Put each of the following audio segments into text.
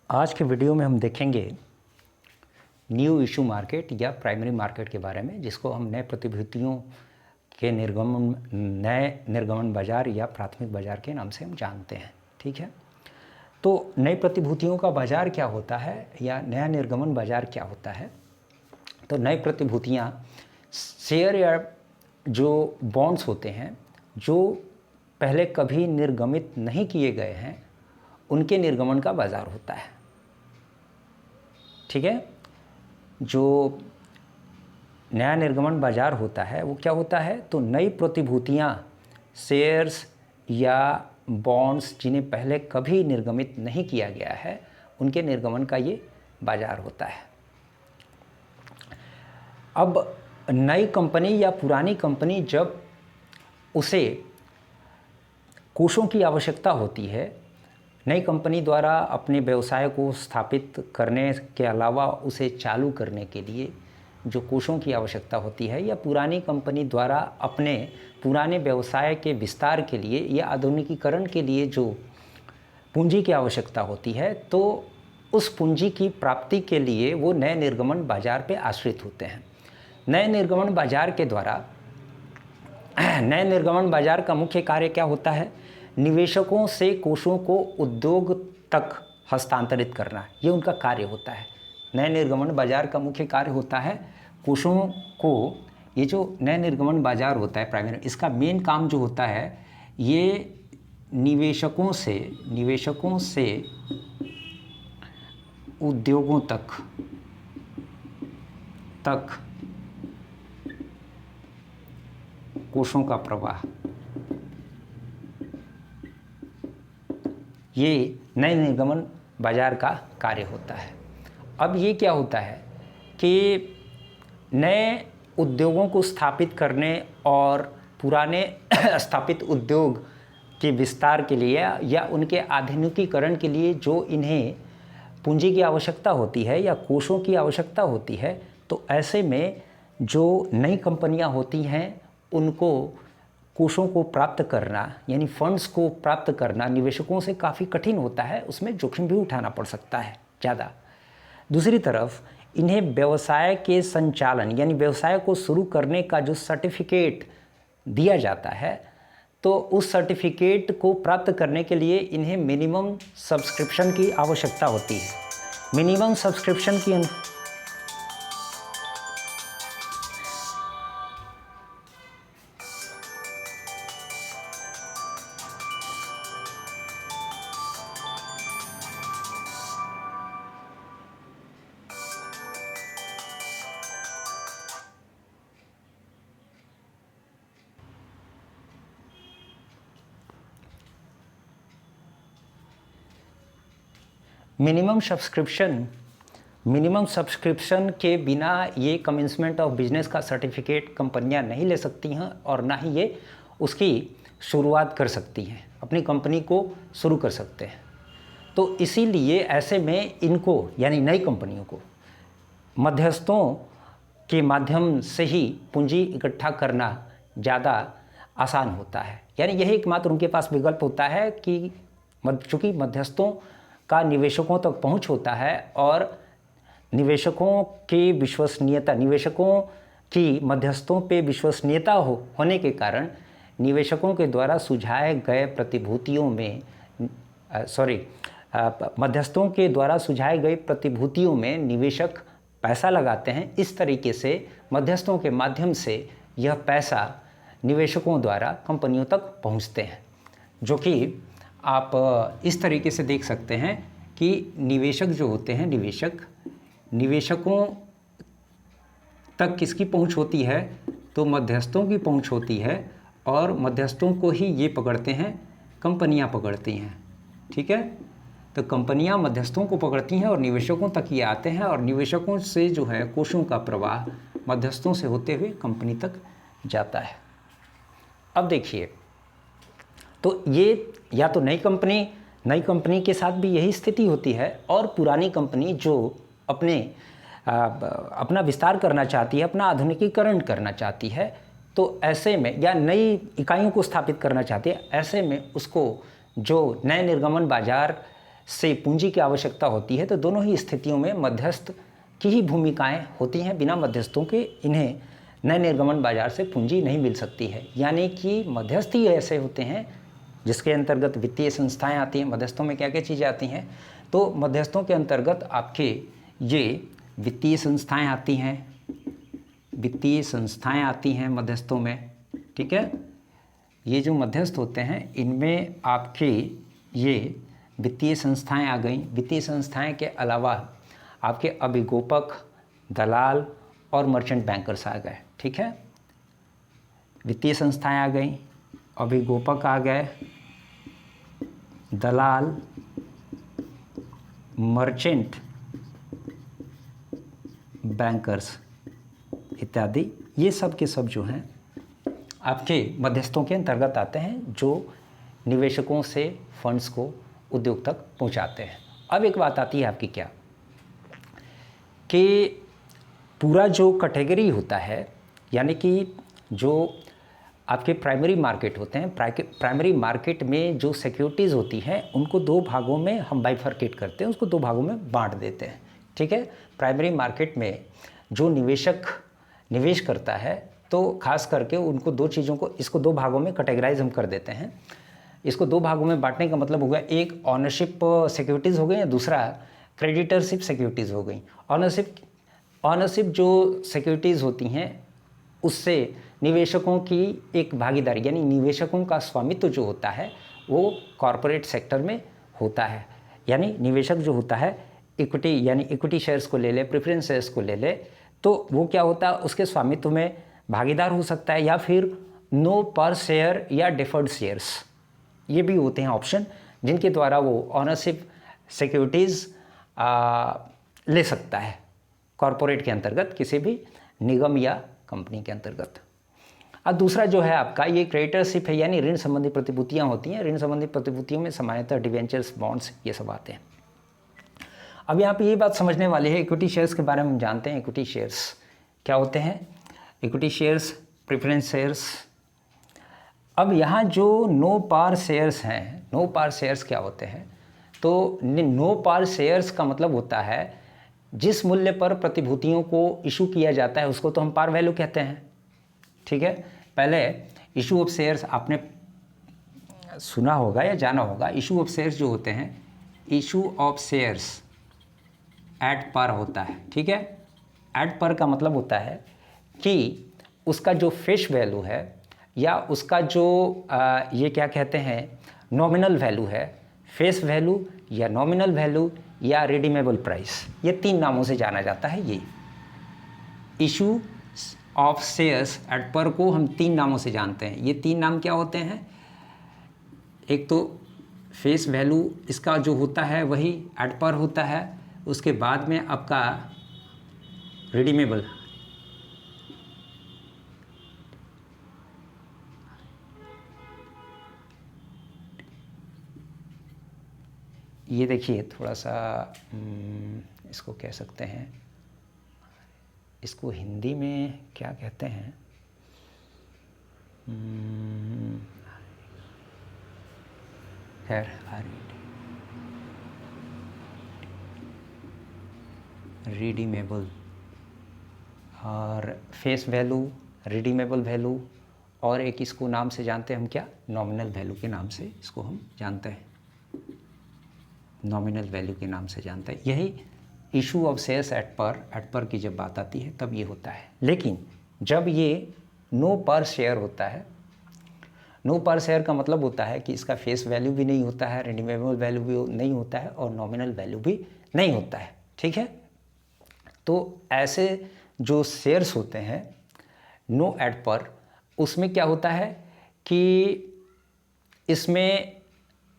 आज के वीडियो में हम देखेंगे न्यू इशू मार्केट या प्राइमरी मार्केट के बारे में, जिसको हम नए प्रतिभूतियों के नए निर्गमन बाज़ार या प्राथमिक बाज़ार के नाम से हम जानते हैं। ठीक है, तो नई प्रतिभूतियों का बाज़ार क्या होता है या नया निर्गमन बाज़ार क्या होता है। तो नई प्रतिभूतियाँ शेयर या जो बॉन्ड्स होते हैं जो पहले कभी निर्गमित नहीं किए गए हैं, उनके निर्गमन का बाज़ार होता है। ठीक है, जो नया निर्गमन बाज़ार होता है वो क्या होता है, तो नई प्रतिभूतियाँ शेयर्स या बॉन्ड्स जिन्हें पहले कभी निर्गमित नहीं किया गया है, उनके निर्गमन का ये बाज़ार होता है। अब नई कंपनी या पुरानी कंपनी जब उसे कोषों की आवश्यकता होती है, नई कंपनी द्वारा अपने व्यवसाय को स्थापित करने के अलावा उसे चालू करने के लिए जो कोषों की आवश्यकता होती है, या पुरानी कंपनी द्वारा अपने पुराने व्यवसाय के विस्तार के लिए या आधुनिकीकरण के लिए जो पूंजी की आवश्यकता होती है, तो उस पूंजी की प्राप्ति के लिए वो नए निर्गमन बाज़ार पे आश्रित होते हैं। नए निर्गमन बाज़ार के द्वारा नए निर्गमन बाज़ार का मुख्य कार्य क्या होता है, निवेशकों से कोषों को उद्योग तक हस्तांतरित करना, ये उनका कार्य होता है। नए निर्गमन बाज़ार का मुख्य कार्य होता है कोषों को, ये जो नए निर्गमन बाज़ार होता है प्राइमरी, इसका मेन काम जो होता है ये निवेशकों से उद्योगों तक कोषों का प्रवाह, ये नए निर्गमन बाज़ार का कार्य होता है। अब ये क्या होता है कि नए उद्योगों को स्थापित करने और पुराने स्थापित उद्योग के विस्तार के लिए या उनके आधुनिकीकरण के लिए जो इन्हें पूंजी की आवश्यकता होती है या कोषों की आवश्यकता होती है, तो ऐसे में जो नई कंपनियां होती हैं उनको कोषों को प्राप्त करना यानी फंड्स को प्राप्त करना निवेशकों से काफ़ी कठिन होता है, उसमें जोखिम भी उठाना पड़ सकता है ज़्यादा। दूसरी तरफ इन्हें व्यवसाय के संचालन यानी व्यवसाय को शुरू करने का जो सर्टिफिकेट दिया जाता है, तो उस सर्टिफिकेट को प्राप्त करने के लिए इन्हें मिनिमम सब्सक्रिप्शन की आवश्यकता होती है। मिनिमम सब्सक्रिप्शन की मिनिमम सब्सक्रिप्शन के बिना ये कमेंसमेंट ऑफ बिजनेस का सर्टिफिकेट कंपनियां नहीं ले सकती हैं और ना ही ये उसकी शुरुआत कर सकती हैं, अपनी कंपनी को शुरू कर सकते हैं। तो इसीलिए ऐसे में इनको यानी नई कंपनियों को मध्यस्थों के माध्यम से ही पूंजी इकट्ठा करना ज़्यादा आसान होता है, यानी यही एकमात्र उनके पास विकल्प होता है कि चूँकि मध्यस्थों का निवेशकों तक पहुंच होता है और निवेशकों की विश्वसनीयता, निवेशकों की मध्यस्थों पे विश्वसनीयता होने के कारण निवेशकों के द्वारा सुझाए गए प्रतिभूतियों में मध्यस्थों के द्वारा सुझाए गए प्रतिभूतियों में निवेशक पैसा लगाते हैं। इस तरीके से मध्यस्थों के माध्यम से यह पैसा निवेशकों द्वारा कंपनियों तक पहुंचते हैं, जो कि आप इस तरीके से देख सकते हैं कि निवेशक जो होते हैं, निवेशकों तक किसकी पहुंच होती है, तो मध्यस्थों की पहुंच होती है और मध्यस्थों को ही ये पकड़ते हैं, कंपनियां पकड़ती हैं। ठीक है, तो कंपनियां मध्यस्थों को पकड़ती हैं और निवेशकों तक ये आते हैं और निवेशकों से जो है कोषों का प्रवाह मध्यस्थों से होते हुए कंपनी तक जाता है। अब देखिए, तो ये या तो नई कंपनी के साथ भी यही स्थिति होती है और पुरानी कंपनी जो अपना विस्तार करना चाहती है, अपना आधुनिकीकरण करना चाहती है, तो ऐसे में या नई इकाइयों को स्थापित करना चाहती है, ऐसे में उसको जो नए निर्गमन बाज़ार से पूंजी की आवश्यकता होती है, तो दोनों ही स्थितियों में मध्यस्थ की ही भूमिकाएं होती हैं। बिना मध्यस्थों के इन्हें नए निर्गमन बाजार से पूंजी नहीं मिल सकती है। यानी कि मध्यस्थ ही ऐसे होते हैं जिसके अंतर्गत वित्तीय संस्थाएं आती हैं। मध्यस्थों में क्या क्या चीज़ें आती हैं, तो मध्यस्थों के अंतर्गत आपके ये वित्तीय संस्थाएं आती हैं, वित्तीय संस्थाएं आती हैं मध्यस्थों में, ठीक है। ये जो मध्यस्थ होते हैं इनमें आपके ये वित्तीय संस्थाएं आ गई। वित्तीय संस्थाएं के अलावा आपके अभिगोपक, दलाल और मर्चेंट बैंकर्स आ गए, ठीक है। वित्तीय संस्थाएं आ गई, अभिगोपक आ गए, दलाल, मर्चेंट बैंकर्स इत्यादि, ये सब के सब जो हैं आपके मध्यस्थों के अंतर्गत आते हैं, जो निवेशकों से फंड्स को उद्योग तक पहुंचाते हैं। अब एक बात आती है आपकी क्या, कि पूरा जो कैटेगरी होता है, यानी कि जो आपके प्राइमरी मार्केट होते हैं, प्राइमरी मार्केट में जो सिक्योरिटीज़ होती हैं उनको दो भागों में हम बाइफरकेट करते हैं, उसको दो भागों में बांट देते हैं, ठीक है। प्राइमरी मार्केट में जो निवेशक निवेश करता है, तो खास करके उनको दो चीज़ों को, इसको दो भागों में कैटेगराइज हम कर देते हैं। इसको दो भागों में बांटने का मतलब हो गया, एक ऑनरशिप सिक्योरिटीज़ हो गई, या दूसरा क्रेडिटरशिप सिक्योरिटीज़ हो गई। ऑनरशिप जो सिक्योरिटीज़ होती हैं उससे निवेशकों की एक भागीदारी, यानी निवेशकों का स्वामित्व जो होता है वो कॉरपोरेट सेक्टर में होता है। यानी निवेशक जो होता है इक्विटी, यानी इक्विटी शेयर्स को ले ले, प्रेफरेंस शेयर्स को ले ले, तो वो क्या होता है, उसके स्वामित्व में भागीदार हो सकता है, या फिर नो पर शेयर या डिफर्ड शेयर्स, ये भी होते हैं ऑप्शन जिनके द्वारा वो ऑनरशिप सिक्योरिटीज़ ले सकता है कॉरपोरेट के अंतर्गत, किसी भी निगम या कंपनी के अंतर्गत। अब दूसरा जो है आपका ये क्रेडिटरशिप है, यानी ऋण संबंधी प्रतिभूतियाँ होती हैं। ऋण संबंधी प्रतिभूतियों में सामान्यतः डिवेंचर्स, बॉन्ड्स, ये सब आते हैं। अब यहाँ पे ये बात समझने वाली है, इक्विटी शेयर्स के बारे में हम जानते हैं। इक्विटी शेयर्स क्या होते हैं, इक्विटी शेयर्स, प्रेफरेंस शेयर्स। अब यहाँ जो नो पार शेयर्स हैं, नो पार शेयर्स क्या होते हैं, तो नो पार शेयर्स का मतलब होता है जिस मूल्य पर प्रतिभूतियों को इशू किया जाता है उसको तो हम पार वैल्यू कहते हैं, ठीक है। पहले इशू ऑफ शेयर्स आपने सुना होगा या जाना होगा। इशू ऑफ शेयर्स जो होते हैं, इशू ऑफ शेयर्स एट पर होता है, ठीक है। एट पर का मतलब होता है कि उसका जो फेस वैल्यू है, या उसका जो ये क्या कहते हैं, नॉमिनल वैल्यू है, फेस वैल्यू या नॉमिनल वैल्यू या रिडीमेबल प्राइस, ये तीन नामों से जाना जाता है। ये इशू ऑफ शेयर्स एट पर को हम तीन नामों से जानते हैं। ये तीन नाम क्या होते हैं, एक तो फेस वैल्यू इसका जो होता है वही एट पर होता है, उसके बाद में आपका रिडीमेबल, ये देखिए थोड़ा सा इसको कह सकते हैं, इसको हिंदी में क्या कहते हैं, खैर रिडीमेबल और फेस वैल्यू, रिडीमेबल वैल्यू, और एक इसको नाम से जानते हैं हम क्या, नॉमिनल वैल्यू के नाम से इसको हम जानते हैं, नॉमिनल वैल्यू के नाम से जानते हैं। यही इशू ऑफ शेयर्स एट पर की जब बात आती है तब ये होता है। लेकिन जब ये नो पर शेयर होता है, नो पर शेयर का मतलब होता है कि इसका फेस वैल्यू भी नहीं होता है, रिडीमेबल वैल्यू भी नहीं होता है, और नॉमिनल वैल्यू भी नहीं होता है, ठीक है। तो ऐसे जो शेयर्स होते हैं नो एट पर, उसमें क्या होता है कि इसमें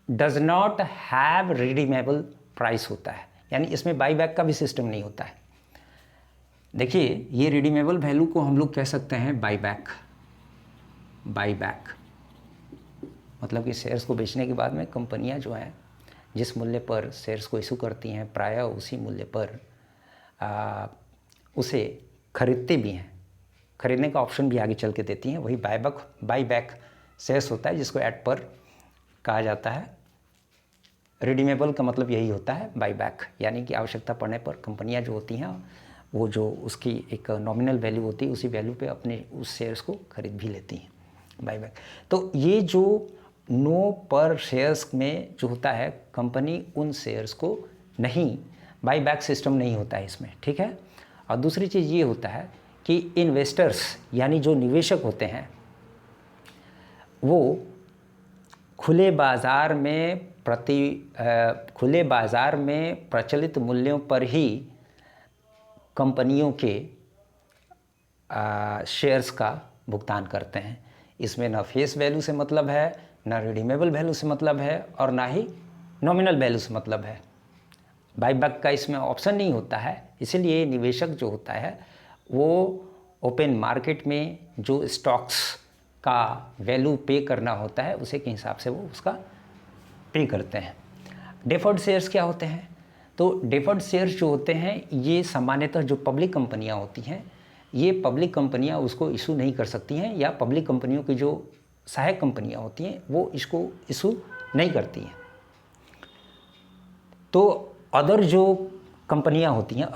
does not have redeemable price होता है, यानी इसमें बाई बैक का भी सिस्टम नहीं होता है। देखिए ये रिडीमेबल वैल्यू को हम लोग कह सकते हैं बाई बैक। बाई बैक मतलब कि शेयर्स को बेचने के बाद में कंपनियां जो हैं जिस मूल्य पर शेयर्स को इशू करती हैं, प्रायः उसी मूल्य पर उसे खरीदते भी हैं, खरीदने का ऑप्शन भी आगे चल के देती हैं। वही बाई बैक शेयर्स होता है जिसको एट पर कहा जाता है। रिडीमेबल का मतलब यही होता है बाई बैक, यानी कि आवश्यकता पड़ने पर कंपनियां जो होती हैं वो जो उसकी एक नॉमिनल वैल्यू होती है उसी वैल्यू पे अपने उस शेयर्स को खरीद भी लेती हैं, बाई बैक। तो ये जो नो पर शेयर्स में जो होता है, कंपनी उन शेयर्स को नहीं, बाई बैक सिस्टम नहीं होता है इसमें, ठीक है। और दूसरी चीज़ ये होता है कि इन्वेस्टर्स यानी जो निवेशक होते हैं वो खुले बाज़ार में प्रचलित मूल्यों पर ही कंपनियों के शेयर्स का भुगतान करते हैं। इसमें ना फेस वैल्यू से मतलब है, ना रिडीमेबल वैल्यू से मतलब है, और ना ही नॉमिनल वैल्यू से मतलब है। बाईबैक का इसमें ऑप्शन नहीं होता है, इसीलिए निवेशक जो होता है वो ओपन मार्केट में जो स्टॉक्स का वैल्यू पे करना होता है उसे के हिसाब से वो उसका पे करते हैं। डेफर्ड शेयर्स क्या होते हैं? तो डेफर्ड शेयर्स जो होते हैं ये सामान्यतः जो पब्लिक कंपनियां होती हैं, ये पब्लिक कंपनियां उसको इशू नहीं कर सकती हैं, या पब्लिक कंपनियों की जो सहायक कंपनियां होती हैं वो इसको इशू नहीं करती हैं। तो अदर जो कंपनियां होती हैं,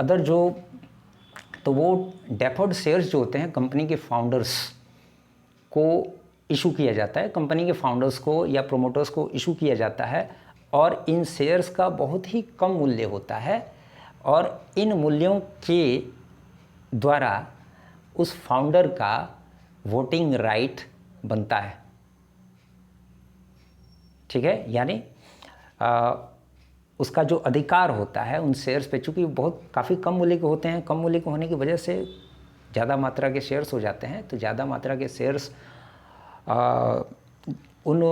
तो वो डेफर्ड शेयर्स जो होते हैं कंपनी के फाउंडर्स को इशू किया जाता है, कंपनी के फाउंडर्स को या प्रोमोटर्स को इशू किया जाता है, और इन शेयर्स का बहुत ही कम मूल्य होता है, और इन मूल्यों के द्वारा उस फाउंडर का वोटिंग राइट बनता है, ठीक है। यानी उसका जो अधिकार होता है उन शेयर्स पे, चूँकि बहुत काफ़ी कम मूल्य के होते हैं, कम मूल्य के होने की वजह से ज़्यादा मात्रा के शेयर्स हो जाते हैं, तो ज़्यादा मात्रा के शेयर्स उन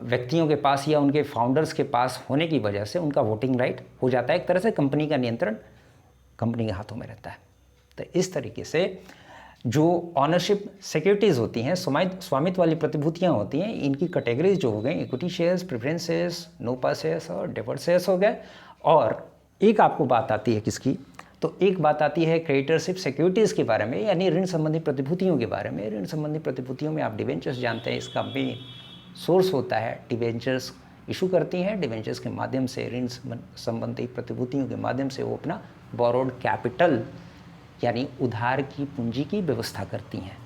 व्यक्तियों के पास या उनके फाउंडर्स के पास होने की वजह से उनका वोटिंग राइट हो जाता है। एक तरह से कंपनी का नियंत्रण कंपनी के हाथों में रहता है। तो इस तरीके से जो ऑनरशिप सिक्योरिटीज़ होती हैं, स्वामित्व वाली प्रतिभूतियाँ होती हैं, इनकी कैटेगरीज जो हो गई, equity shares, preference shares, no par shares और डेफर्ड शेयर्स हो गए। और एक आपको बात आती है किसकी? तो एक बात आती है क्रेडिटरशिप सिक्योरिटीज़ के बारे में, यानी ऋण संबंधी प्रतिभूतियों के बारे में। ऋण संबंधी प्रतिभूतियों में आप डिवेंचर्स जानते हैं, इसका मेन सोर्स होता है। डिवेंचर्स इशू करती हैं, डिवेंचर्स के माध्यम से, ऋण संबंधी प्रतिभूतियों के माध्यम से वो अपना बोरोड कैपिटल यानी उधार की पूंजी की व्यवस्था करती हैं।